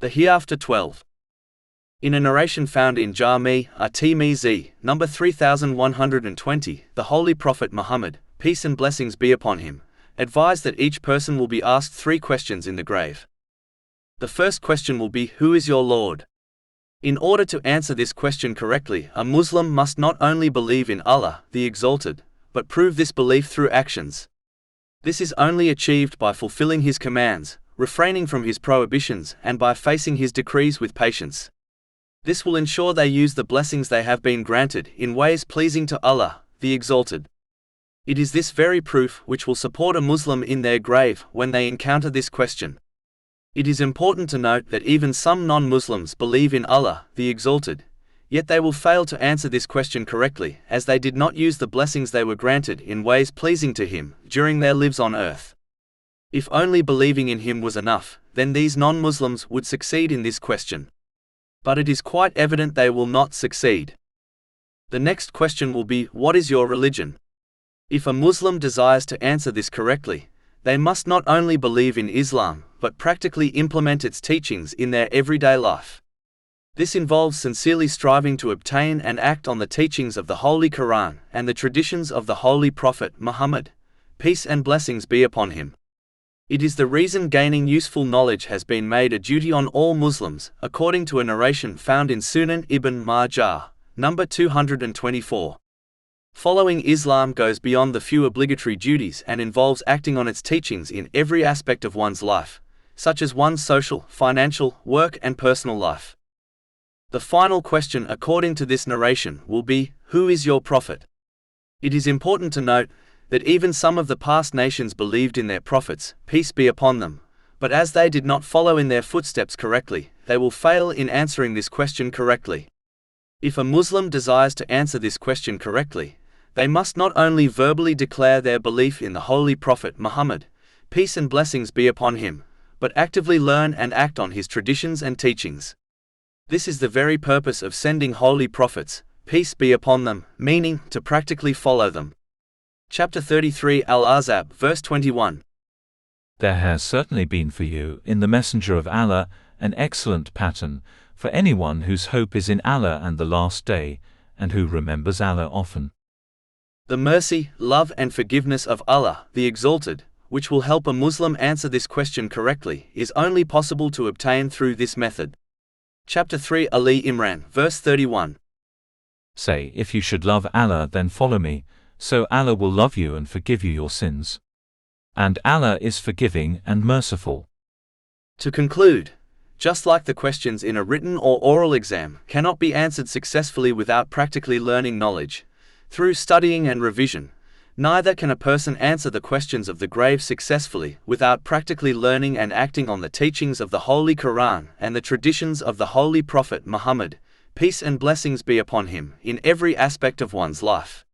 The Hereafter 12. In a narration found in Jami' at-Tirmidhi, number 3120, the Holy Prophet Muhammad, peace and blessings be upon him, advised that each person will be asked 3 questions in the grave. The first question will be, who is your Lord? In order to answer this question correctly, a Muslim must not only believe in Allah, the Exalted, but prove this belief through actions. This is only achieved by fulfilling His commands, refraining from His prohibitions, and by facing His decrees with patience. This will ensure they use the blessings they have been granted in ways pleasing to Allah, the Exalted. It is this very proof which will support a Muslim in their grave when they encounter this question. It is important to note that even some non-Muslims believe in Allah, the Exalted, yet they will fail to answer this question correctly, as they did not use the blessings they were granted in ways pleasing to Him during their lives on earth. If only believing in Him was enough, then these non-Muslims would succeed in this question. But it is quite evident they will not succeed. The next question will be, what is your religion? If a Muslim desires to answer this correctly, they must not only believe in Islam, but practically implement its teachings in their everyday life. This involves sincerely striving to obtain and act on the teachings of the Holy Quran and the traditions of the Holy Prophet Muhammad, peace and blessings be upon him. It is the reason gaining useful knowledge has been made a duty on all Muslims, according to a narration found in Sunan Ibn Majah, number 224. Following Islam goes beyond the few obligatory duties and involves acting on its teachings in every aspect of one's life, such as one's social, financial, work and personal life. The final question according to this narration will be, who is your prophet? It is important to note that even some of the past nations believed in their prophets, peace be upon them, but as they did not follow in their footsteps correctly, they will fail in answering this question correctly. If a Muslim desires to answer this question correctly, they must not only verbally declare their belief in the Holy Prophet Muhammad, peace and blessings be upon him, but actively learn and act on his traditions and teachings. This is the very purpose of sending holy prophets, peace be upon them, meaning to practically follow them. Chapter 33 Al-Ahzab, verse 21. There has certainly been for you, in the Messenger of Allah, an excellent pattern, for anyone whose hope is in Allah and the Last Day, and who remembers Allah often. The mercy, love and forgiveness of Allah, the Exalted, which will help a Muslim answer this question correctly, is only possible to obtain through this method. Chapter 3 Ali Imran, verse 31. Say, if you should love Allah then follow me, so Allah will love you and forgive you your sins. And Allah is forgiving and merciful. To conclude, just like the questions in a written or oral exam cannot be answered successfully without practically learning knowledge, through studying and revision, neither can a person answer the questions of the grave successfully without practically learning and acting on the teachings of the Holy Quran and the traditions of the Holy Prophet Muhammad, peace and blessings be upon him, in every aspect of one's life.